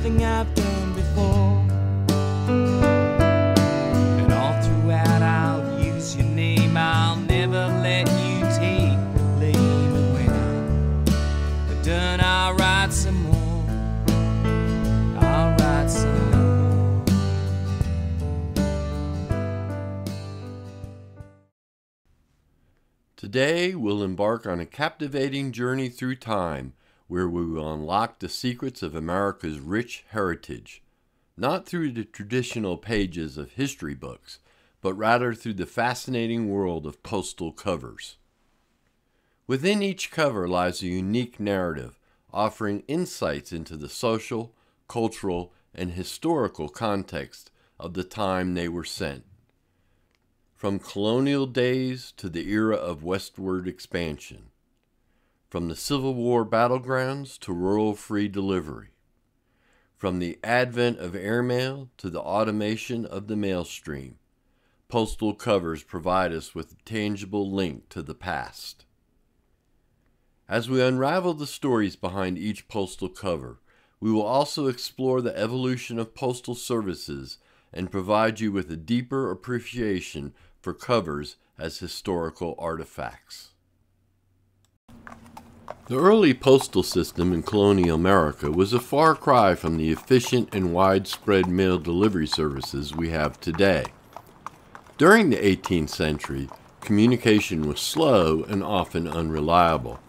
nothing I've done before. And all throughout I'll use your name, I'll never let you take blame. And when I'm done, I'll write some more. I'll write some more. Today, we'll embark on a captivating journey through time where we will unlock the secrets of America's rich heritage, not through the traditional pages of history books, but rather through the fascinating world of postal covers. Within each cover lies a unique narrative, offering insights into the social, cultural, and historical context of the time they were sent. From colonial days to the era of westward expansion. From the Civil War battlegrounds to rural free delivery. From the advent of airmail to the automation of the mail stream, postal covers provide us with a tangible link to the past. As we unravel the stories behind each postal cover, we will also explore the evolution of postal services and provide you with a deeper appreciation for covers as historical artifacts. The early postal system in colonial America was a far cry from the efficient and widespread mail delivery services we have today. During the 18th century, communication was slow and often unreliable,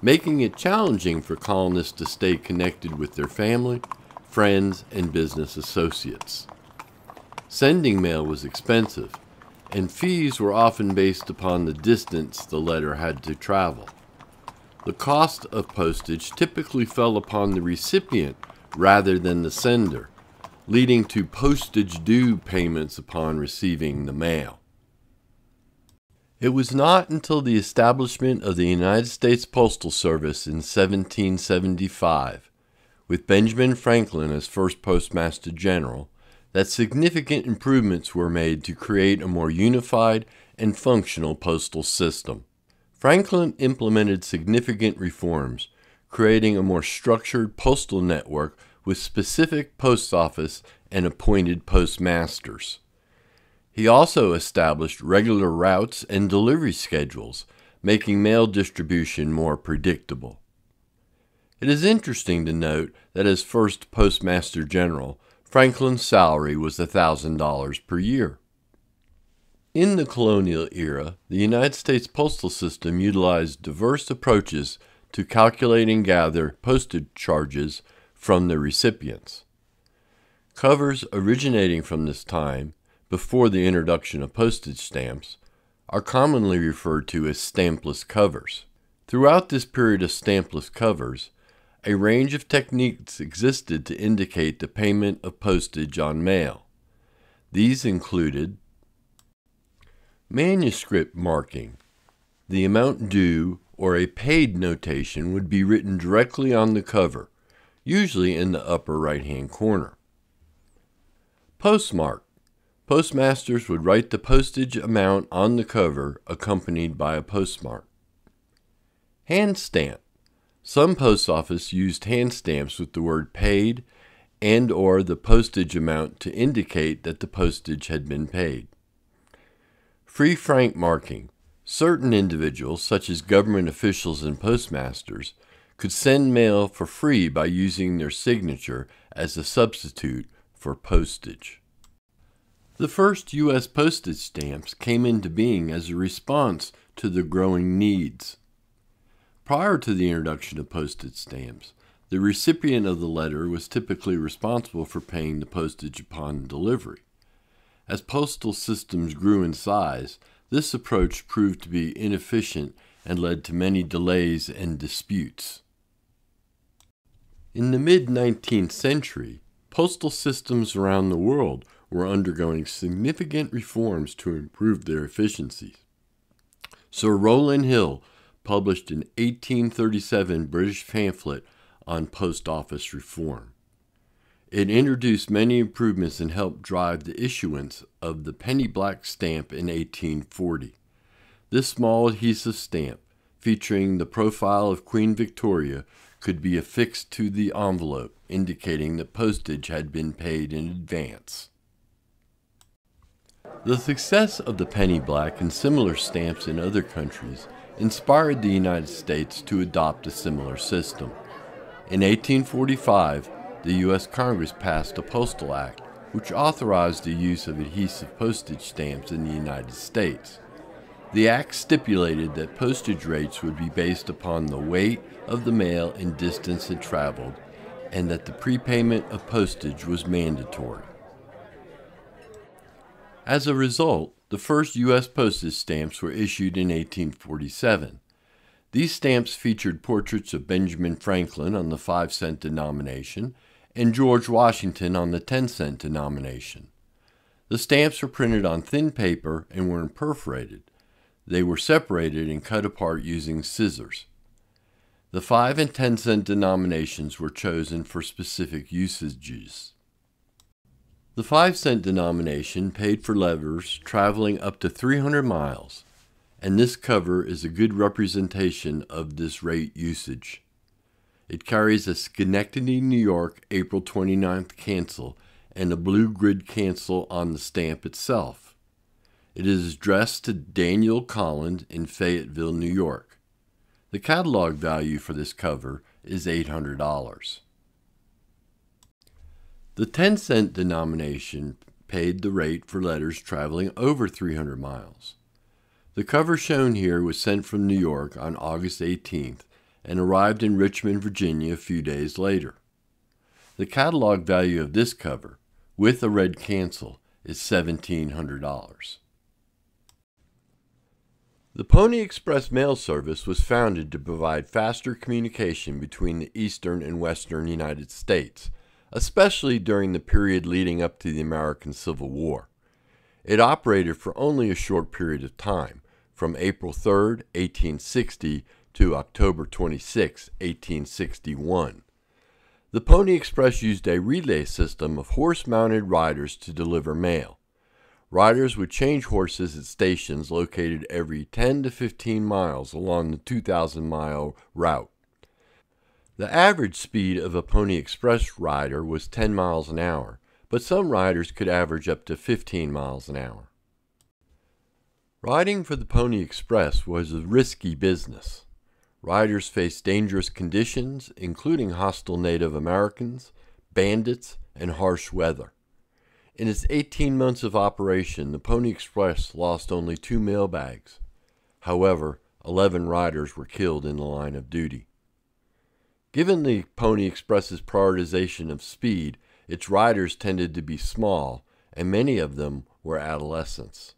making it challenging for colonists to stay connected with their family, friends, and business associates. Sending mail was expensive, and fees were often based upon the distance the letter had to travel. The cost of postage typically fell upon the recipient rather than the sender, leading to postage due payments upon receiving the mail. It was not until the establishment of the United States Postal Service in 1775, with Benjamin Franklin as first Postmaster General, that significant improvements were made to create a more unified and functional postal system. Franklin implemented significant reforms, creating a more structured postal network with specific post office and appointed postmasters. He also established regular routes and delivery schedules, making mail distribution more predictable. It is interesting to note that as first Postmaster General, Franklin's salary was $1,000 per year. In the colonial era, the United States postal system utilized diverse approaches to calculate and gather postage charges from the recipients. Covers originating from this time, before the introduction of postage stamps, are commonly referred to as stampless covers. Throughout this period of stampless covers, a range of techniques existed to indicate the payment of postage on mail. These included manuscript marking. The amount due or a paid notation would be written directly on the cover, usually in the upper right-hand corner. Postmark. Postmasters would write the postage amount on the cover accompanied by a postmark. Hand stamp. Some post office used hand stamps with the word paid and or the postage amount to indicate that the postage had been paid. Free frank marking. Certain individuals, such as government officials and postmasters, could send mail for free by using their signature as a substitute for postage. The first U.S. postage stamps came into being as a response to the growing needs. Prior to the introduction of postage stamps, the recipient of the letter was typically responsible for paying the postage upon delivery. As postal systems grew in size, this approach proved to be inefficient and led to many delays and disputes. In the mid-19th century, postal systems around the world were undergoing significant reforms to improve their efficiency. Sir Rowland Hill published an 1837 British pamphlet on post office reform. It introduced many improvements and helped drive the issuance of the penny black stamp in 1840. This small adhesive stamp, featuring the profile of Queen Victoria, could be affixed to the envelope, indicating that postage had been paid in advance. The success of the penny black and similar stamps in other countries inspired the United States to adopt a similar system. In 1845, the U.S. Congress passed a Postal Act, which authorized the use of adhesive postage stamps in the United States. The act stipulated that postage rates would be based upon the weight of the mail and distance it traveled, and that the prepayment of postage was mandatory. As a result, the first U.S. postage stamps were issued in 1847. These stamps featured portraits of Benjamin Franklin on the 5-cent denomination and George Washington on the 10-cent denomination. The stamps were printed on thin paper and weren't perforated. They were separated and cut apart using scissors. The 5 and 10-cent denominations were chosen for specific usages. The 5-cent denomination paid for letters traveling up to 300 miles, and this cover is a good representation of this rate usage. It carries a Schenectady, New York, April 29th cancel and a blue grid cancel on the stamp itself. It is addressed to Daniel Collins in Fayetteville, New York. The catalog value for this cover is $800. The 10-cent denomination paid the rate for letters traveling over 300 miles. The cover shown here was sent from New York on August 18th and arrived in Richmond, Virginia a few days later. The catalog value of this cover, with a red cancel, is $1,700. The Pony Express mail service was founded to provide faster communication between the eastern and western United States, especially during the period leading up to the American Civil War. It operated for only a short period of time, from April 3, 1860 to October 26, 1861. The Pony Express used a relay system of horse-mounted riders to deliver mail. Riders would change horses at stations located every 10 to 15 miles along the 2,000-mile route. The average speed of a Pony Express rider was 10 miles an hour, but some riders could average up to 15 miles an hour. Riding for the Pony Express was a risky business. Riders faced dangerous conditions, including hostile Native Americans, bandits, and harsh weather. In its 18 months of operation, the Pony Express lost only 2 mailbags. However, 11 riders were killed in the line of duty. Given the Pony Express's prioritization of speed, its riders tended to be small, and many of them were adolescents.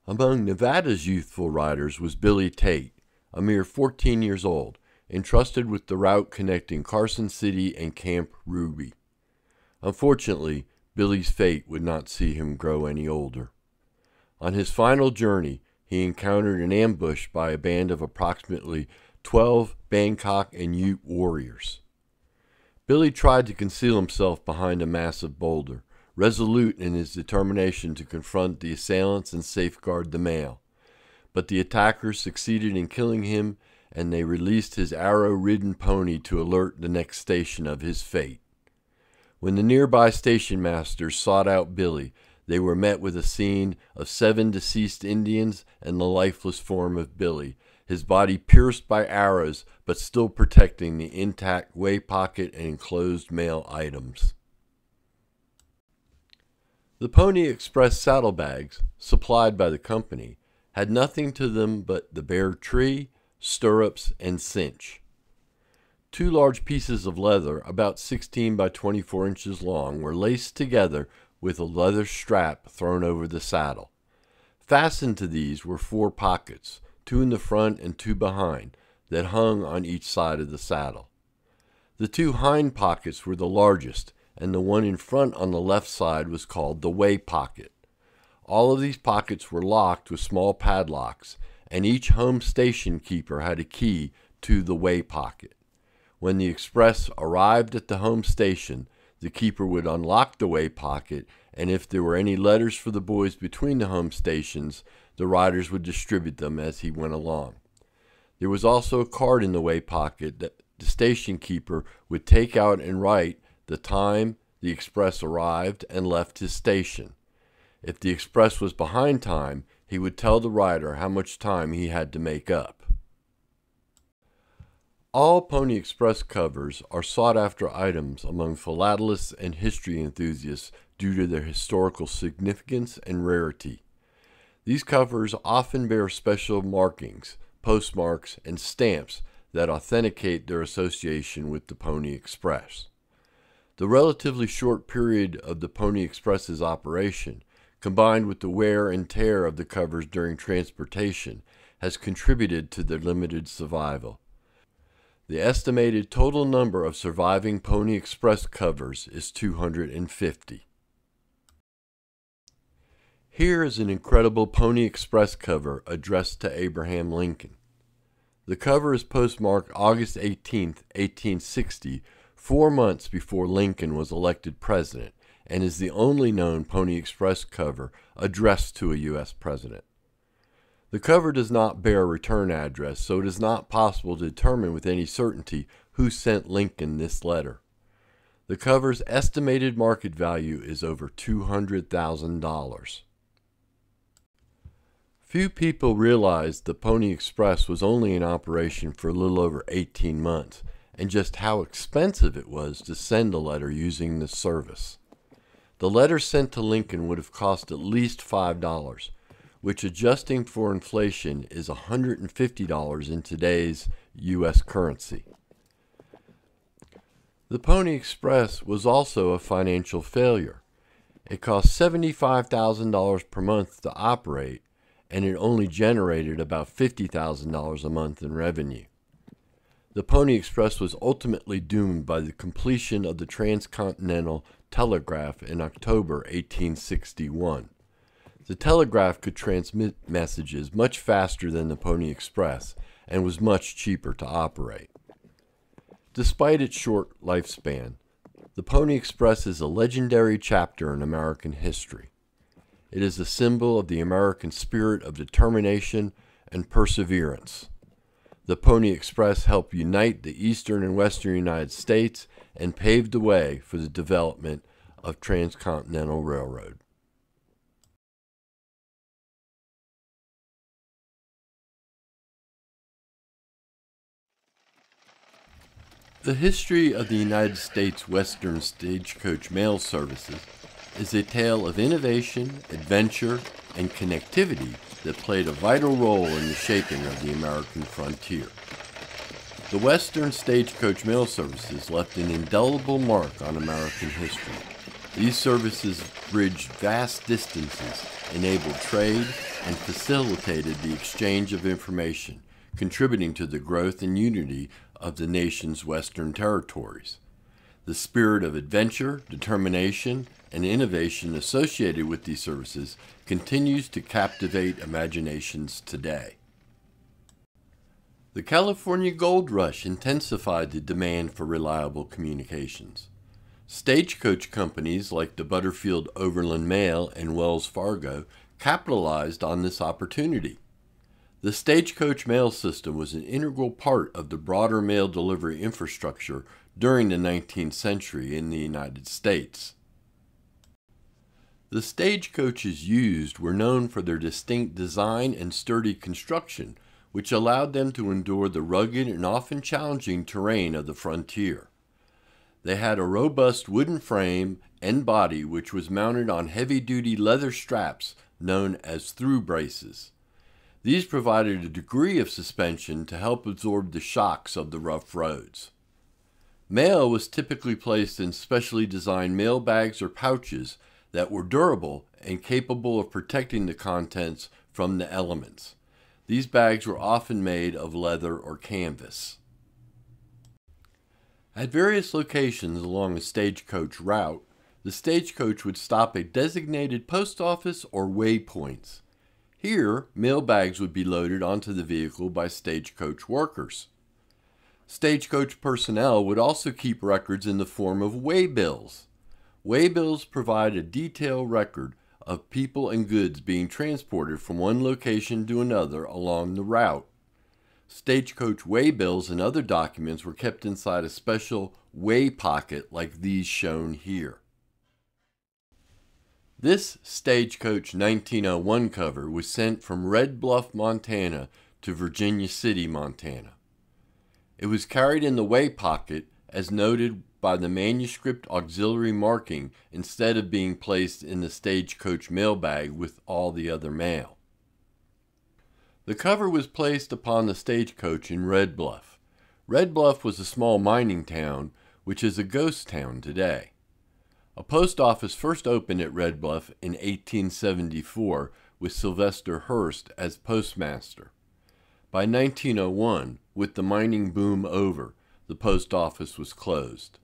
Among Nevada's youthful riders was Billy Tate, a mere 14 years old, entrusted with the route connecting Carson City and Camp Ruby. Unfortunately, Billy's fate would not see him grow any older. On his final journey, he encountered an ambush by a band of approximately 12 Bangkok and Ute warriors. Billy tried to conceal himself behind a massive boulder, resolute in his determination to confront the assailants and safeguard the mail. But the attackers succeeded in killing him, and they released his arrow-ridden pony to alert the next station of his fate. When the nearby station masters sought out Billy, they were met with a scene of 7 deceased Indians and the lifeless form of Billy, his body pierced by arrows but still protecting the intact way pocket and enclosed mail items. The Pony Express saddlebags, supplied by the company, had nothing to them but the bare tree, stirrups, and cinch. 2 large pieces of leather, about 16 by 24 inches long, were laced together with a leather strap thrown over the saddle. Fastened to these were 4 pockets, 2 in the front and 2 behind, that hung on each side of the saddle. The 2 hind pockets were the largest, and the one in front on the left side was called the way pocket. All of these pockets were locked with small padlocks, and each home station keeper had a key to the way pocket. When the express arrived at the home station, the keeper would unlock the way pocket, and if there were any letters for the boys between the home stations, the riders would distribute them as he went along. There was also a card in the way pocket the station keeper would take out and write the time the express arrived and left his station. If the express was behind time, he would tell the rider how much time he had to make up. All Pony Express covers are sought-after items among philatelists and history enthusiasts due to their historical significance and rarity. These covers often bear special markings, postmarks, and stamps that authenticate their association with the Pony Express. The relatively short period of the Pony Express's operation, combined with the wear and tear of the covers during transportation, has contributed to their limited survival. The estimated total number of surviving Pony Express covers is 250. Here is an incredible Pony Express cover addressed to Abraham Lincoln. The cover is postmarked August 18, 1860, 4 months before Lincoln was elected president, and is the only known Pony Express cover addressed to a U.S. president. The cover does not bear a return address, so it is not possible to determine with any certainty who sent Lincoln this letter. The cover's estimated market value is over $200,000. Few people realized the Pony Express was only in operation for a little over 18 months, and just how expensive it was to send a letter using this service. The letter sent to Lincoln would have cost at least $5, which, adjusting for inflation, is $150 in today's U.S. currency. The Pony Express was also a financial failure. It cost $75,000 per month to operate, and it only generated about $50,000 a month in revenue. The Pony Express was ultimately doomed by the completion of the transcontinental telegraph in October 1861. The telegraph could transmit messages much faster than the Pony Express and was much cheaper to operate. Despite its short lifespan, the Pony Express is a legendary chapter in American history. It is a symbol of the American spirit of determination and perseverance. The Pony Express helped unite the eastern and western United States and paved the way for the development of transcontinental railroad. The history of the United States Western Stagecoach Mail Services is a tale of innovation, adventure, and connectivity that played a vital role in the shaping of the American frontier. The Western Stagecoach Mail Services left an indelible mark on American history. These services bridged vast distances, enabled trade, and facilitated the exchange of information, contributing to the growth and unity of the nation's western territories. The spirit of adventure, determination, and innovation associated with these services continues to captivate imaginations today. The California Gold Rush intensified the demand for reliable communications. Stagecoach companies like the Butterfield Overland Mail and Wells Fargo capitalized on this opportunity. The stagecoach mail system was an integral part of the broader mail delivery infrastructure during the 19th century in the United States. The stagecoaches used were known for their distinct design and sturdy construction, which allowed them to endure the rugged and often challenging terrain of the frontier. They had a robust wooden frame and body which was mounted on heavy-duty leather straps known as through braces. These provided a degree of suspension to help absorb the shocks of the rough roads. Mail was typically placed in specially designed mail bags or pouches that were durable and capable of protecting the contents from the elements. These bags were often made of leather or canvas. At various locations along a stagecoach route, the stagecoach would stop at designated post office or waypoints. Here, mail bags would be loaded onto the vehicle by stagecoach workers. Stagecoach personnel would also keep records in the form of waybills. Waybills provide a detailed record of people and goods being transported from one location to another along the route. Stagecoach waybills and other documents were kept inside a special way pocket like these shown here. This Stagecoach 1901 cover was sent from Red Bluff, Montana to Virginia City, Montana. It was carried in the way pocket as noted by the manuscript auxiliary marking instead of being placed in the Stagecoach mailbag with all the other mail. The cover was placed upon the stagecoach in Red Bluff. Red Bluff was a small mining town, which is a ghost town today. A post office first opened at Red Bluff in 1874 with Sylvester Hurst as postmaster. By 1901, with the mining boom over, the post office was closed.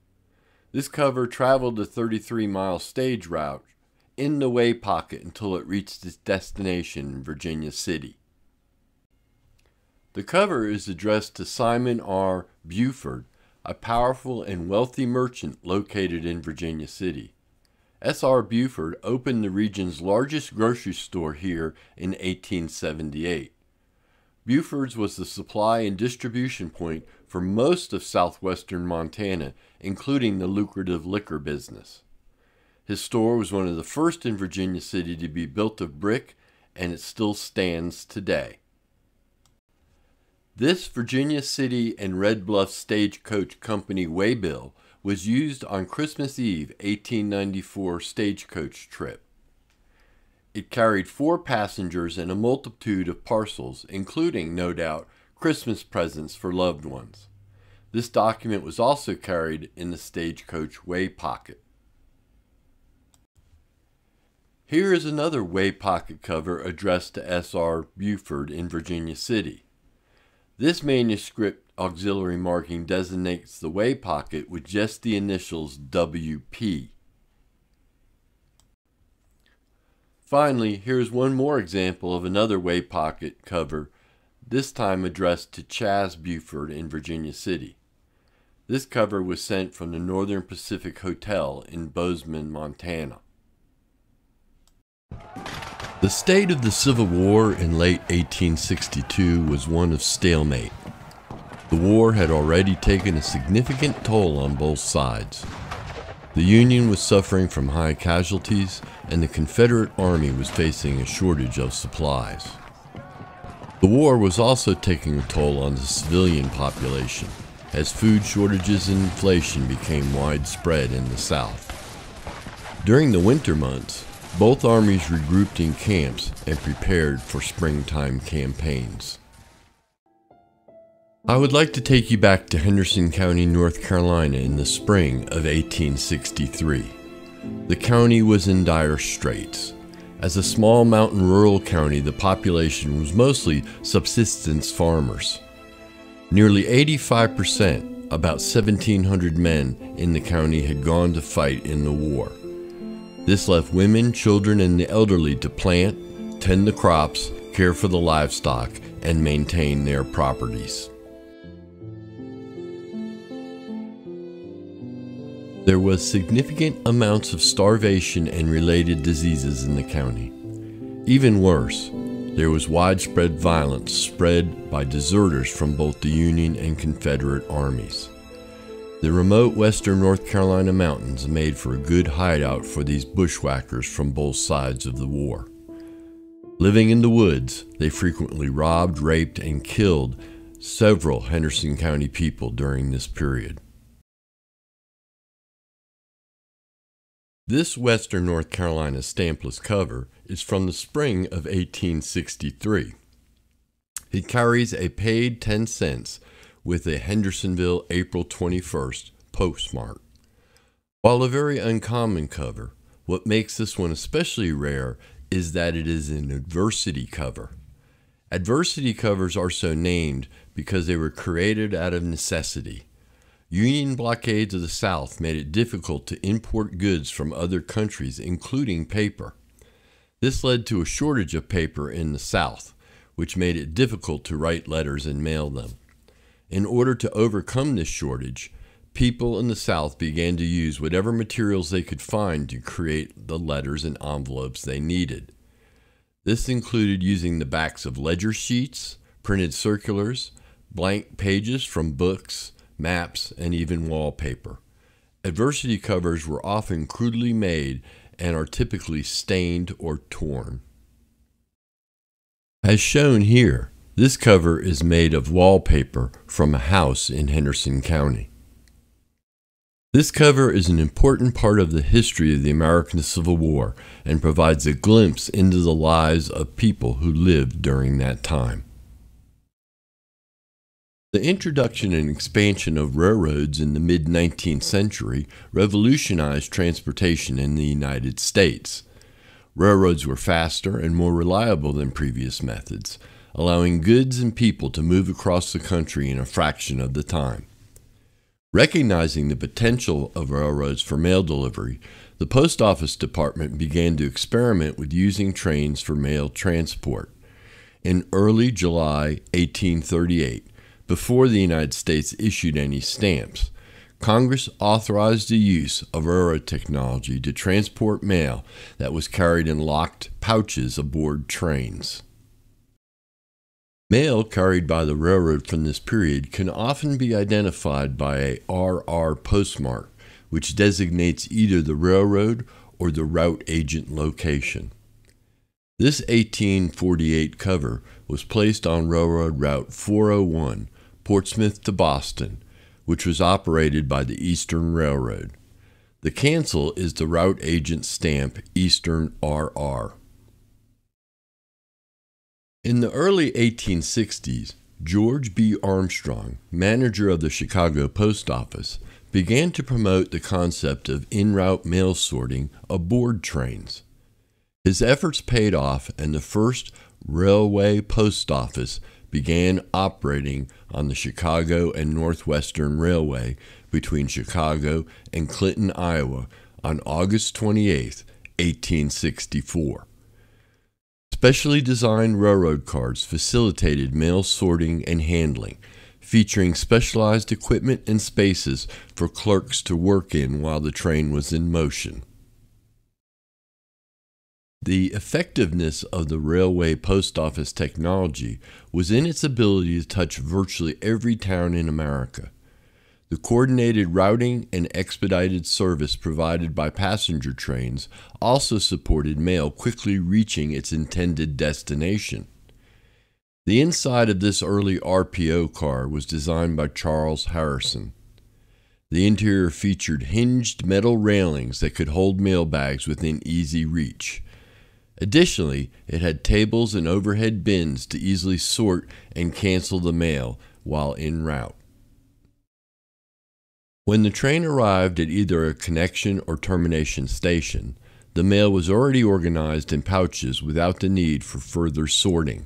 This cover traveled the 33-mile stage route in the way pocket until it reached its destination in Virginia City. The cover is addressed to Simon R. Buford, a powerful and wealthy merchant located in Virginia City. S.R. Buford opened the region's largest grocery store here in 1878. Buford's was the supply and distribution point for most of southwestern Montana, including the lucrative liquor business. His store was one of the first in Virginia City to be built of brick, and it still stands today. This Virginia City and Red Bluff Stagecoach Company waybill was used on Christmas Eve 1894 stagecoach trip. It carried 4 passengers and a multitude of parcels, including, no doubt, Christmas presents for loved ones. This document was also carried in the stagecoach way pocket. Here is another way pocket cover addressed to S.R. Buford in Virginia City. This manuscript auxiliary marking designates the way pocket with just the initials W.P. Finally, here's one more example of another way pocket cover, this time addressed to Chas Buford in Virginia City. This cover was sent from the Northern Pacific Hotel in Bozeman, Montana. The state of the Civil War in late 1862 was one of stalemate. The war had already taken a significant toll on both sides. The Union was suffering from high casualties, and the Confederate Army was facing a shortage of supplies. The war was also taking a toll on the civilian population, as food shortages and inflation became widespread in the South. During the winter months, both armies regrouped in camps and prepared for springtime campaigns. I would like to take you back to Henderson County, North Carolina in the spring of 1863. The county was in dire straits. As a small mountain rural county, the population was mostly subsistence farmers. Nearly 85%, about 1,700 men in the county had gone to fight in the war. This left women, children, and the elderly to plant, tend the crops, care for the livestock, and maintain their properties. There was significant amounts of starvation and related diseases in the county. Even worse, there was widespread violence spread by deserters from both the Union and Confederate armies. The remote western North Carolina mountains made for a good hideout for these bushwhackers from both sides of the war. Living in the woods, they frequently robbed, raped, and killed several Henderson County people during this period. This western North Carolina stampless cover is from the spring of 1863. It carries a paid 10 cents with a Hendersonville April 21st postmark. While a very uncommon cover, what makes this one especially rare is that it is an adversity cover. Adversity covers are so named because they were created out of necessity. Union blockades of the South made it difficult to import goods from other countries, including paper. This led to a shortage of paper in the South, which made it difficult to write letters and mail them. In order to overcome this shortage, people in the South began to use whatever materials they could find to create the letters and envelopes they needed. This included using the backs of ledger sheets, printed circulars, blank pages from books, maps, and even wallpaper. Adversity covers were often crudely made and are typically stained or torn. As shown here, this cover is made of wallpaper from a house in Henderson County. This cover is an important part of the history of the American Civil War and provides a glimpse into the lives of people who lived during that time. The introduction and expansion of railroads in the mid-19th century revolutionized transportation in the United States. Railroads were faster and more reliable than previous methods, allowing goods and people to move across the country in a fraction of the time. Recognizing the potential of railroads for mail delivery, the Post Office Department began to experiment with using trains for mail transport. In early July 1838, before the United States issued any stamps, Congress authorized the use of railroad technology to transport mail that was carried in locked pouches aboard trains. Mail carried by the railroad from this period can often be identified by a RR postmark, which designates either the railroad or the route agent location. This 1848 cover was placed on Railroad Route 401, Portsmouth to Boston, which was operated by the Eastern Railroad. The cancel is the route agent stamp Eastern RR. In the early 1860s, George B. Armstrong, manager of the Chicago Post Office, began to promote the concept of en route mail sorting aboard trains. His efforts paid off, and the first railway post office began operating on the Chicago and Northwestern Railway between Chicago and Clinton, Iowa, on August 28, 1864. Specially designed railroad cars facilitated mail sorting and handling, featuring specialized equipment and spaces for clerks to work in while the train was in motion. The effectiveness of the railway post office technology was in its ability to touch virtually every town in America. The coordinated routing and expedited service provided by passenger trains also supported mail quickly reaching its intended destination. The inside of this early RPO car was designed by Charles Harrison. The interior featured hinged metal railings that could hold mail bags within easy reach. Additionally, it had tables and overhead bins to easily sort and cancel the mail while en route. When the train arrived at either a connection or termination station, the mail was already organized in pouches without the need for further sorting.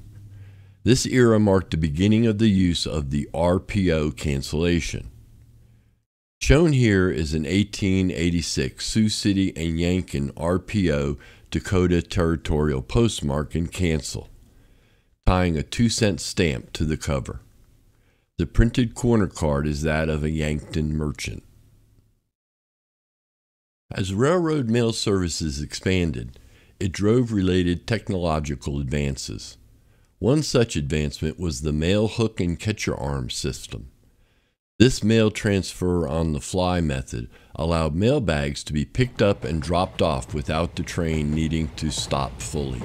This era marked the beginning of the use of the RPO cancellation. Shown here is an 1886 Sioux City and Yankton RPO Dakota Territorial postmark and cancel, tying a 2-cent stamp to the cover. The printed corner card is that of a Yankton merchant. As railroad mail services expanded, it drove related technological advances. One such advancement was the mail hook and catcher arm system. This mail transfer on the fly method allowed mail bags to be picked up and dropped off without the train needing to stop fully.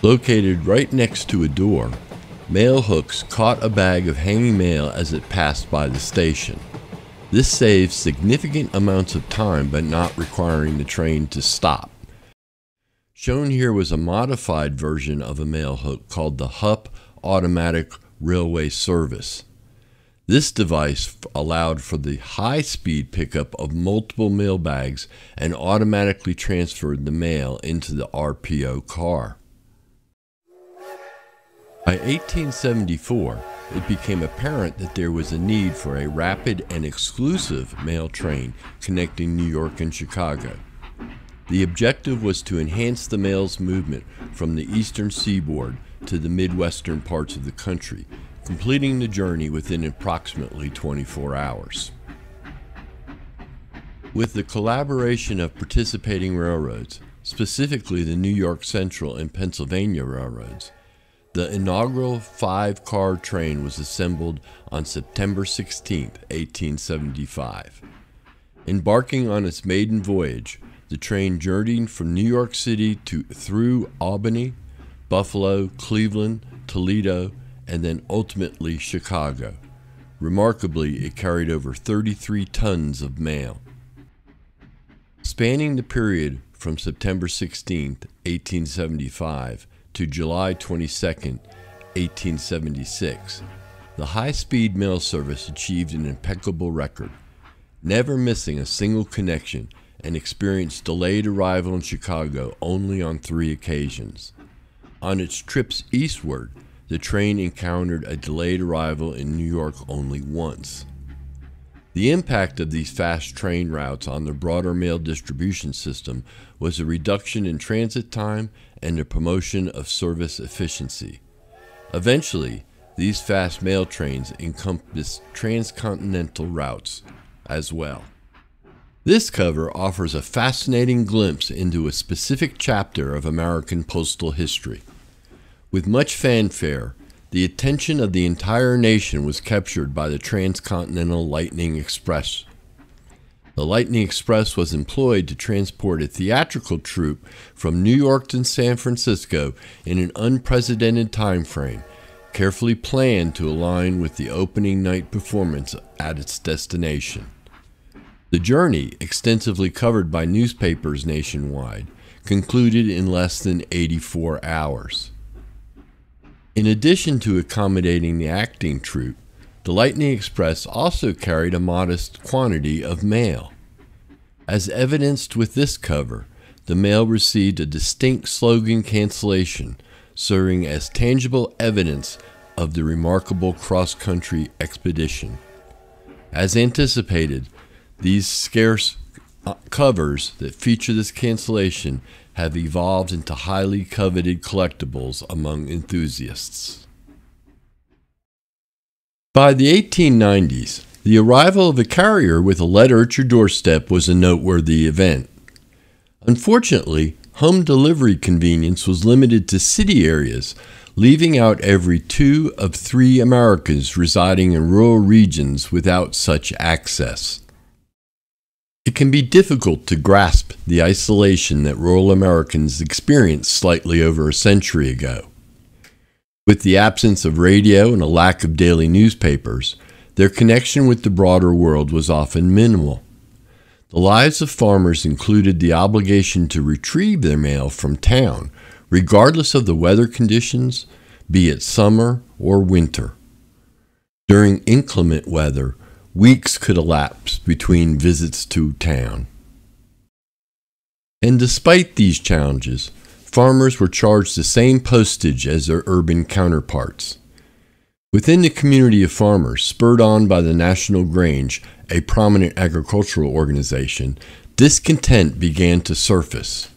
Located right next to a door, mail hooks caught a bag of hanging mail as it passed by the station. This saves significant amounts of time by not requiring the train to stop. Shown here was a modified version of a mail hook called the HUP Automatic Railway Service. This device allowed for the high-speed pickup of multiple mail bags and automatically transferred the mail into the RPO car. By 1874, it became apparent that there was a need for a rapid and exclusive mail train connecting New York and Chicago. The objective was to enhance the mail's movement from the eastern seaboard to the midwestern parts of the country, completing the journey within approximately 24 hours. With the collaboration of participating railroads, specifically the New York Central and Pennsylvania railroads, The inaugural 5-car train was assembled on September 16, 1875. Embarking on its maiden voyage, the train journeyed from New York City through Albany, Buffalo, Cleveland, Toledo, and then ultimately Chicago. Remarkably, it carried over 33 tons of mail. Spanning the period from September 16, 1875 to July 22, 1876, the high-speed mail service achieved an impeccable record, never missing a single connection, and experienced delayed arrival in Chicago only on 3 occasions. On its trips eastward, the train encountered a delayed arrival in New York only once. The impact of these fast train routes on the broader mail distribution system was a reduction in transit time and a promotion of service efficiency. Eventually, these fast mail trains encompassed transcontinental routes as well. This cover offers a fascinating glimpse into a specific chapter of American postal history. With much fanfare, the attention of the entire nation was captured by the Transcontinental Lightning Express. The Lightning Express was employed to transport a theatrical troupe from New York to San Francisco in an unprecedented time frame, carefully planned to align with the opening night performance at its destination. The journey, extensively covered by newspapers nationwide, concluded in less than 84 hours. In addition to accommodating the acting troupe, the Lightning Express also carried a modest quantity of mail. As evidenced with this cover, the mail received a distinct slogan cancellation, serving as tangible evidence of the remarkable cross-country expedition. As anticipated, these scarce covers that feature this cancellation have evolved into highly coveted collectibles among enthusiasts. By the 1890s, the arrival of a carrier with a letter at your doorstep was a noteworthy event. Unfortunately, home delivery convenience was limited to city areas, leaving out every 2 of 3 Americans residing in rural regions without such access. It can be difficult to grasp the isolation that rural Americans experienced slightly over a century ago. With the absence of radio and a lack of daily newspapers, their connection with the broader world was often minimal. The lives of farmers included the obligation to retrieve their mail from town, regardless of the weather conditions, be it summer or winter. During inclement weather, weeks could elapse between visits to town. And despite these challenges, farmers were charged the same postage as their urban counterparts. Within the community of farmers, spurred on by the National Grange, a prominent agricultural organization, discontent began to surface.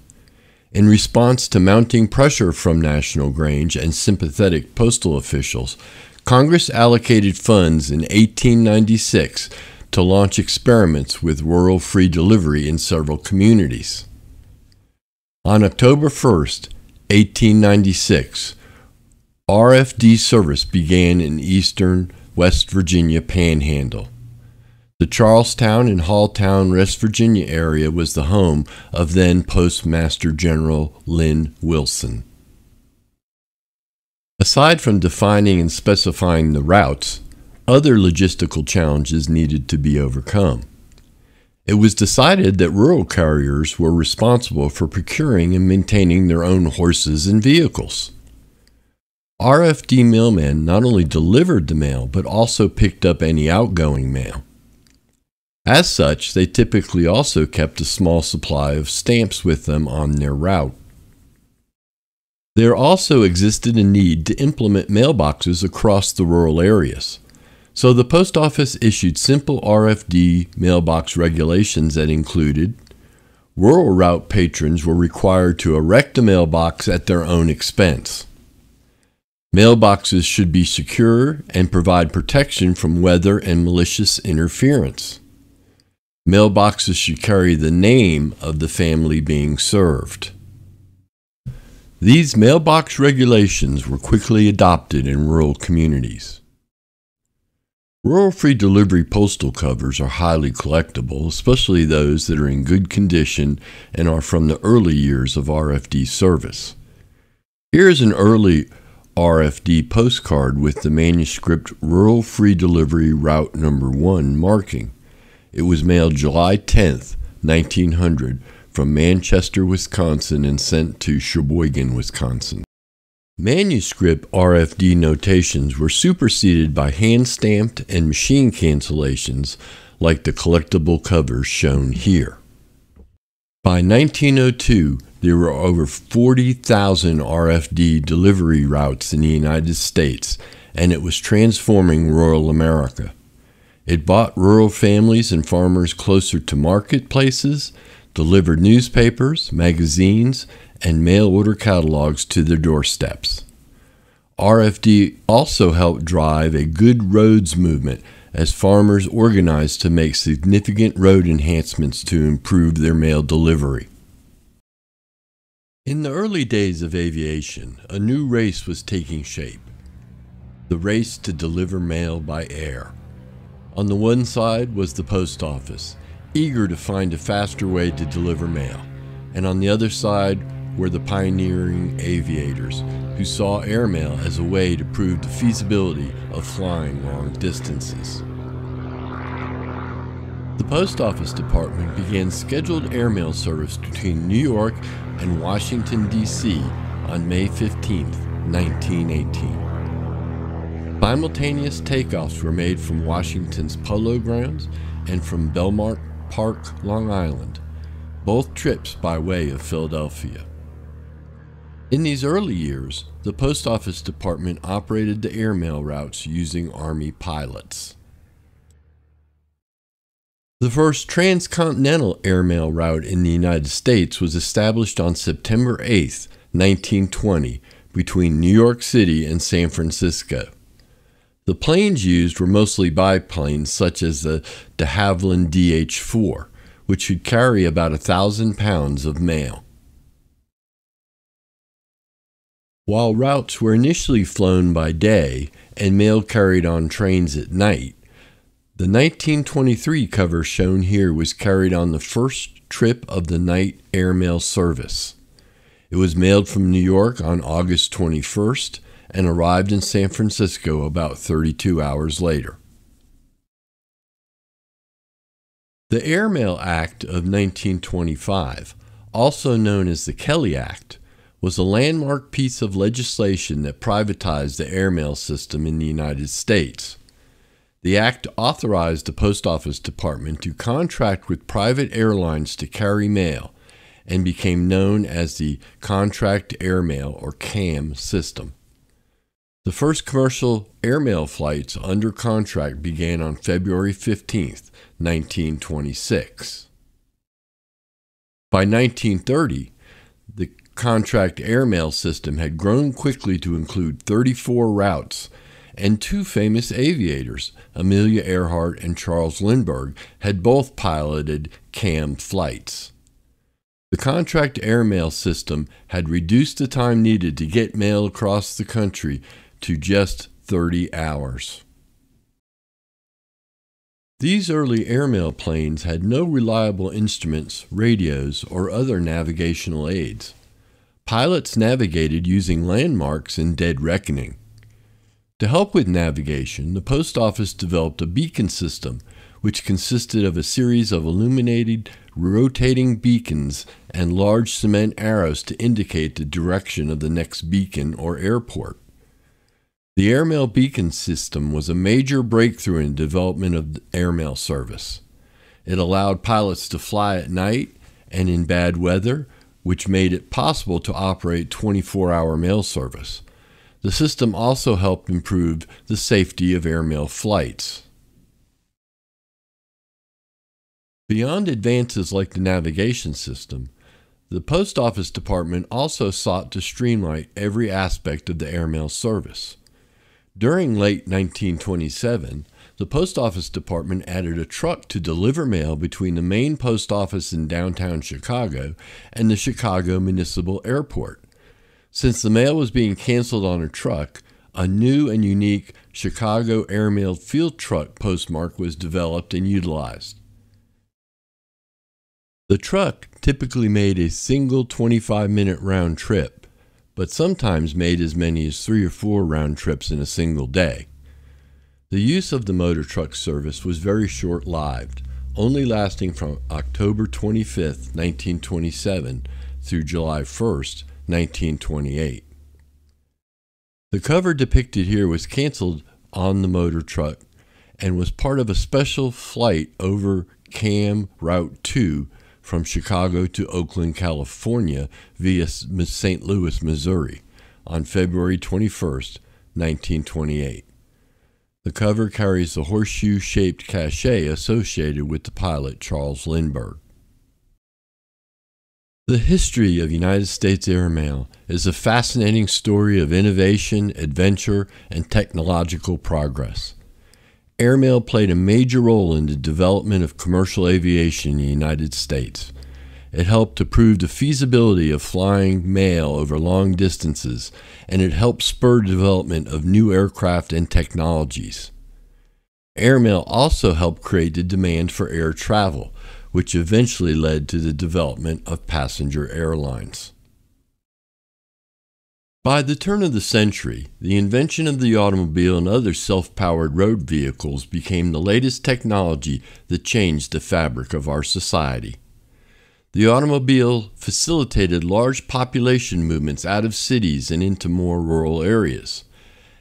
In response to mounting pressure from National Grange and sympathetic postal officials, Congress allocated funds in 1896 to launch experiments with rural free delivery in several communities. On October 1st, 1896, RFD service began in eastern West Virginia Panhandle. The Charlestown and Halltown, West Virginia area was the home of then Postmaster General Lynn Wilson. Aside from defining and specifying the routes, other logistical challenges needed to be overcome. It was decided that rural carriers were responsible for procuring and maintaining their own horses and vehicles. RFD mailmen not only delivered the mail, but also picked up any outgoing mail. As such, they typically also kept a small supply of stamps with them on their route. There also existed a need to implement mailboxes across the rural areas. So the post office issued simple RFD mailbox regulations that included rural route patrons were required to erect a mailbox at their own expense. Mailboxes should be secure and provide protection from weather and malicious interference. Mailboxes should carry the name of the family being served. These mailbox regulations were quickly adopted in rural communities. Rural free delivery postal covers are highly collectible, especially those that are in good condition and are from the early years of RFD service. Here is an early RFD postcard with the manuscript Rural Free Delivery Route Number 1 marking. It was mailed July 10th, 1900, from Manchester, Wisconsin, and sent to Sheboygan, Wisconsin. Manuscript RFD notations were superseded by hand-stamped and machine cancellations like the collectible covers shown here. By 1902, there were over 40,000 RFD delivery routes in the United States, and it was transforming rural America. It brought rural families and farmers closer to marketplaces, delivered newspapers, magazines, and mail order catalogs to their doorsteps. RFD also helped drive a good roads movement as farmers organized to make significant road enhancements to improve their mail delivery. In the early days of aviation, a new race was taking shape, the race to deliver mail by air. On the one side was the post office, eager to find a faster way to deliver mail, and on the other side were the pioneering aviators who saw airmail as a way to prove the feasibility of flying long distances. The Post Office Department began scheduled airmail service between New York and Washington, D.C. on May 15, 1918. Simultaneous takeoffs were made from Washington's Polo Grounds and from Belmont Park, Long Island, both trips by way of Philadelphia. In these early years, the Post Office Department operated the airmail routes using Army pilots. The first transcontinental airmail route in the United States was established on September 8, 1920, between New York City and San Francisco. The planes used were mostly biplanes such as the de Havilland DH-4, which could carry about 1,000 pounds of mail. While routes were initially flown by day and mail carried on trains at night, the 1923 cover shown here was carried on the first trip of the night airmail service. It was mailed from New York on August 21st and arrived in San Francisco about 32 hours later. The Airmail Act of 1925, also known as the Kelly Act, was a landmark piece of legislation that privatized the airmail system in the United States. The act authorized the Post Office Department to contract with private airlines to carry mail and became known as the Contract Airmail or CAM system. The first commercial airmail flights under contract began on February 15, 1926. By 1930, the contract airmail system had grown quickly to include 34 routes, and two famous aviators, Amelia Earhart and Charles Lindbergh, had both piloted CAM flights. The contract airmail system had reduced the time needed to get mail across the country to just 30 hours. These early airmail planes had no reliable instruments, radios, or other navigational aids. Pilots navigated using landmarks and dead reckoning. To help with navigation, the Post Office developed a beacon system, which consisted of a series of illuminated, rotating beacons and large cement arrows to indicate the direction of the next beacon or airport. The airmail beacon system was a major breakthrough in the development of airmail service. It allowed pilots to fly at night and in bad weather, which made it possible to operate 24-hour mail service. The system also helped improve the safety of airmail flights. Beyond advances like the navigation system, the Post Office Department also sought to streamline every aspect of the airmail service. During late 1927, the Post Office Department added a truck to deliver mail between the main post office in downtown Chicago and the Chicago Municipal Airport. Since the mail was being canceled on a truck, a new and unique Chicago airmail field truck postmark was developed and utilized. The truck typically made a single 25-minute round trip, but sometimes made as many as 3 or 4 round trips in a single day. The use of the motor truck service was very short-lived, only lasting from October 25, 1927 through July 1st, 1928. The cover depicted here was canceled on the motor truck and was part of a special flight over CAM Route 2 from Chicago to Oakland, California via St. Louis, Missouri on February 21, 1928. The cover carries the horseshoe-shaped cachet associated with the pilot Charles Lindbergh. The history of United States airmail is a fascinating story of innovation, adventure, and technological progress. Airmail played a major role in the development of commercial aviation in the United States. It helped to prove the feasibility of flying mail over long distances, and it helped spur the development of new aircraft and technologies. Airmail also helped create the demand for air travel, which eventually led to the development of passenger airlines. By the turn of the century, the invention of the automobile and other self-powered road vehicles became the latest technology that changed the fabric of our society. The automobile facilitated large population movements out of cities and into more rural areas.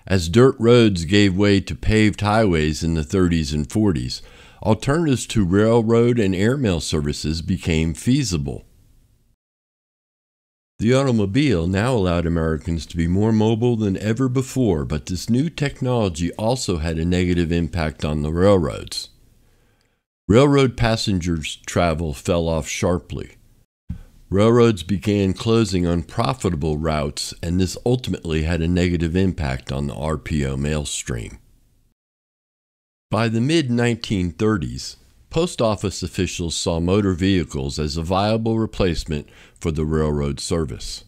As dirt roads gave way to paved highways in the 30s and 40s, alternatives to railroad and airmail services became feasible. The automobile now allowed Americans to be more mobile than ever before, but this new technology also had a negative impact on the railroads. Railroad passengers' travel fell off sharply. Railroads began closing unprofitable routes, and this ultimately had a negative impact on the RPO mail stream. By the mid-1930s, post office officials saw motor vehicles as a viable replacement for the railroad service.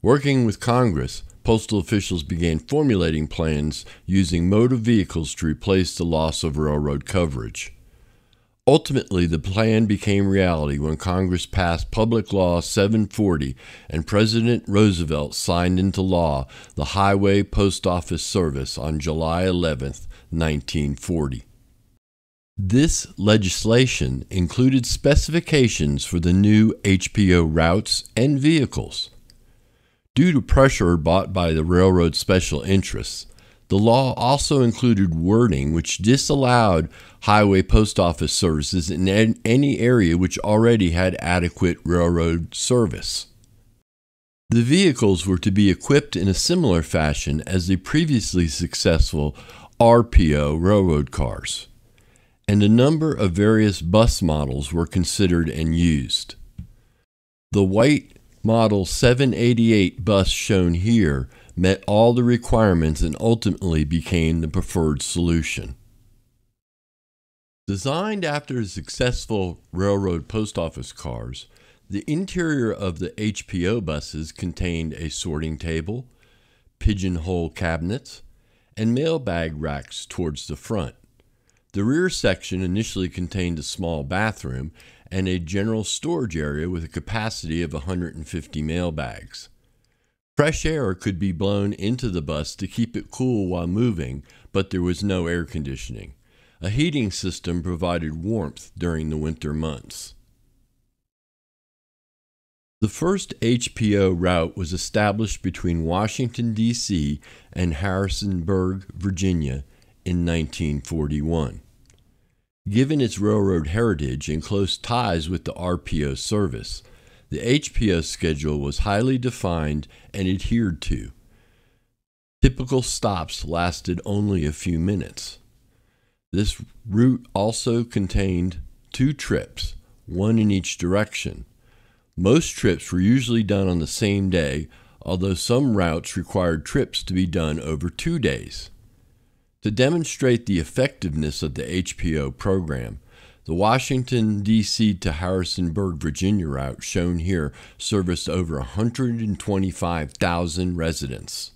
Working with Congress, postal officials began formulating plans using motor vehicles to replace the loss of railroad coverage. Ultimately, the plan became reality when Congress passed Public Law 740 and President Roosevelt signed into law the Highway Post Office Service on July 11, 1940. This legislation included specifications for the new HPO routes and vehicles. Due to pressure brought by the railroad special interests, the law also included wording which disallowed highway post office services in any area which already had adequate railroad service. The vehicles were to be equipped in a similar fashion as the previously successful RPO railroad cars, and a number of various bus models were considered and used. The white Model 788 bus shown here met all the requirements and ultimately became the preferred solution. Designed after the successful railroad post office cars, the interior of the HPO buses contained a sorting table, pigeonhole cabinets, and mailbag racks towards the front. The rear section initially contained a small bathroom and a general storage area with a capacity of 150 mailbags. Fresh air could be blown into the bus to keep it cool while moving, but there was no air conditioning. A heating system provided warmth during the winter months. The first HPO route was established between Washington, D.C. and Harrisonburg, Virginia in 1941. Given its railroad heritage and close ties with the RPO service, the HPO schedule was highly defined and adhered to. Typical stops lasted only a few minutes. This route also contained 2 trips, one in each direction. Most trips were usually done on the same day, although some routes required trips to be done over 2 days. To demonstrate the effectiveness of the HPO program, The Washington, D.C. to Harrisonburg, Virginia route, shown here, serviced over 125,000 residents.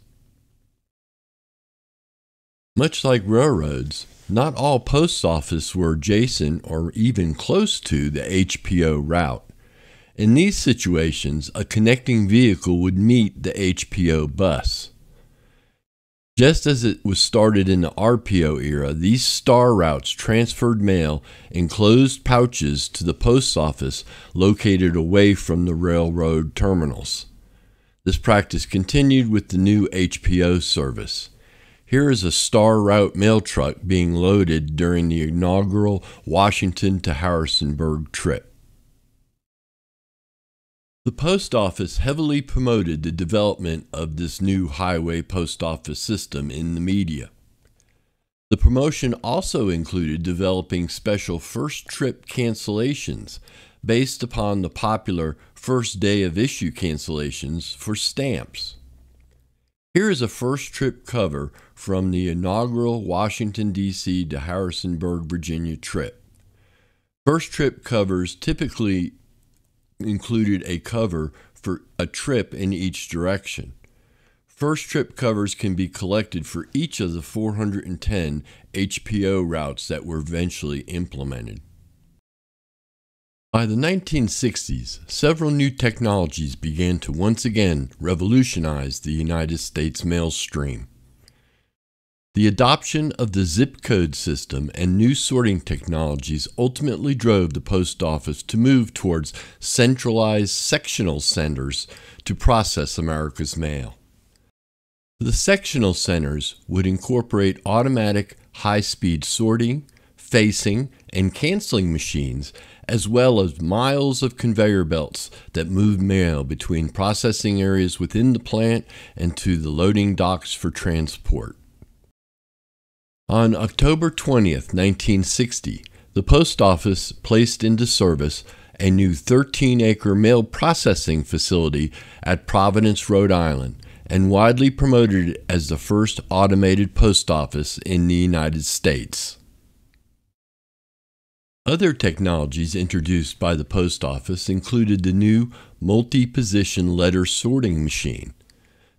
Much like railroads, not all post offices were adjacent or even close to the HPO route. In these situations, a connecting vehicle would meet the HPO bus. Just as it was started in the RPO era, these star routes transferred mail in closed pouches to the post office located away from the railroad terminals. This practice continued with the new HPO service. Here is a star route mail truck being loaded during the inaugural Washington to Harrisonburg trip. The post office heavily promoted the development of this new highway post office system in the media. The promotion also included developing special first trip cancellations based upon the popular first day of issue cancellations for stamps. Here is a first trip cover from the inaugural Washington, D.C. to Harrisonburg, Virginia trip. First trip covers typically included a cover for a trip in each direction. First trip covers can be collected for each of the 410 HPO routes that were eventually implemented. By the 1960s, several new technologies began to once again revolutionize the United States mail stream. The adoption of the zip code system and new sorting technologies ultimately drove the post office to move towards centralized sectional centers to process America's mail. The sectional centers would incorporate automatic high-speed sorting, facing, and canceling machines, as well as miles of conveyor belts that moved mail between processing areas within the plant and to the loading docks for transport. On October 20th, 1960, the post office placed into service a new 13-acre mail processing facility at Providence, Rhode Island, and widely promoted it as the first automated post office in the United States. Other technologies introduced by the post office included the new multi-position letter sorting machine.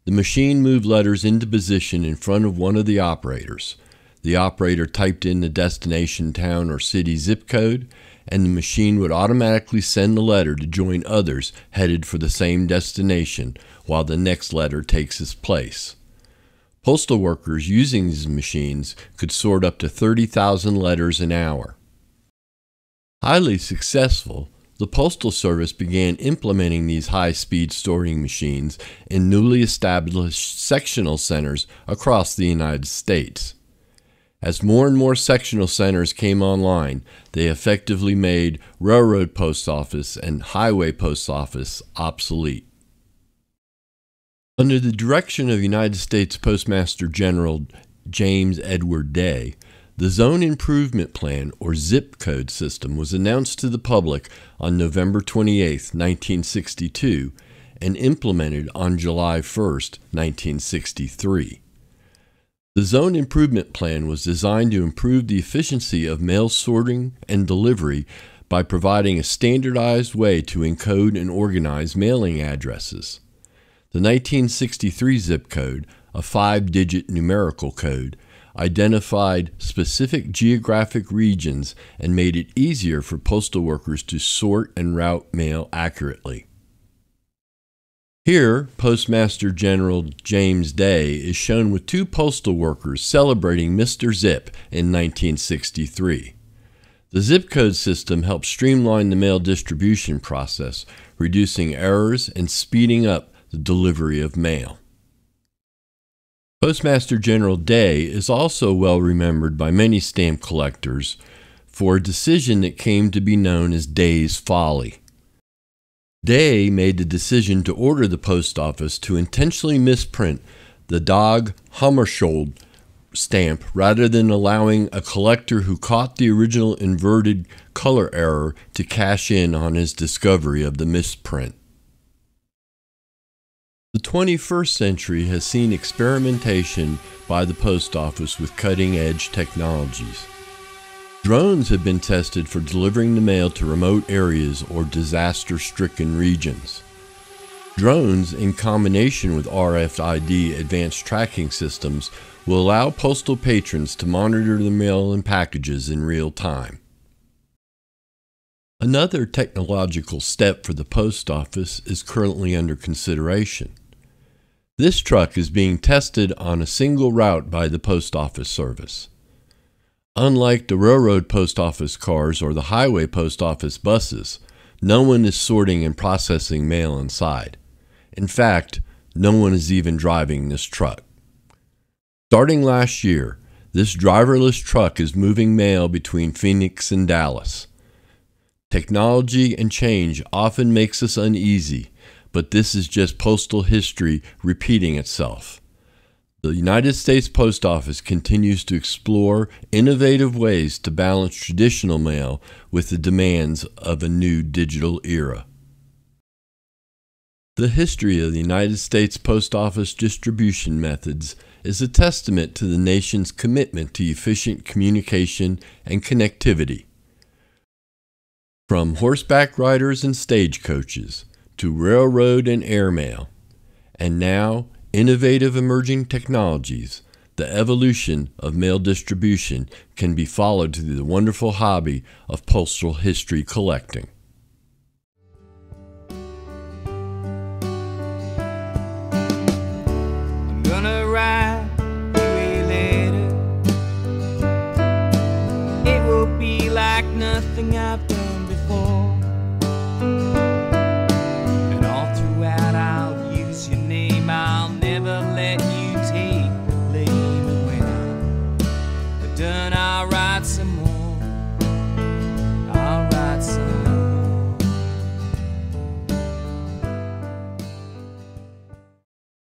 The machine moved letters into position in front of one of the operators. The operator typed in the destination town or city zip code, and the machine would automatically send the letter to join others headed for the same destination while the next letter takes its place. Postal workers using these machines could sort up to 30,000 letters an hour. Highly successful, the Postal Service began implementing these high-speed sorting machines in newly established sectional centers across the United States. As more and more sectional centers came online, they effectively made railroad post office and highway post office obsolete. Under the direction of United States Postmaster General James Edward Day, the Zone Improvement Plan, or zip code system, was announced to the public on November 28, 1962, and implemented on July 1, 1963. The Zone Improvement Plan was designed to improve the efficiency of mail sorting and delivery by providing a standardized way to encode and organize mailing addresses. The 1963 zip code, a 5-digit numerical code, identified specific geographic regions and made it easier for postal workers to sort and route mail accurately. Here, Postmaster General James Day is shown with two postal workers celebrating Mr. Zip in 1963. The zip code system helped streamline the mail distribution process, reducing errors and speeding up the delivery of mail. Postmaster General Day is also well remembered by many stamp collectors for a decision that came to be known as Day's Folly. Day made the decision to order the post office to intentionally misprint the Dag Hammarskjöld stamp rather than allowing a collector who caught the original inverted color error to cash in on his discovery of the misprint. The 21st century has seen experimentation by the post office with cutting-edge technologies. Drones have been tested for delivering the mail to remote areas or disaster-stricken regions. Drones, in combination with RFID advanced tracking systems, will allow postal patrons to monitor the mail and packages in real time. Another technological step for the post office is currently under consideration. This truck is being tested on a single route by the Post Office Service. Unlike the railroad post office cars or the highway post office buses, no one is sorting and processing mail inside. In fact, no one is even driving this truck. Starting last year, this driverless truck is moving mail between Phoenix and Dallas. Technology and change often makes us uneasy, but this is just postal history repeating itself. The United States Post Office continues to explore innovative ways to balance traditional mail with the demands of a new digital era. The history of the United States Post Office distribution methods is a testament to the nation's commitment to efficient communication and connectivity. From horseback riders and stagecoaches to railroad and airmail, and now innovative emerging technologies, the evolution of mail distribution can be followed through the wonderful hobby of postal history collecting.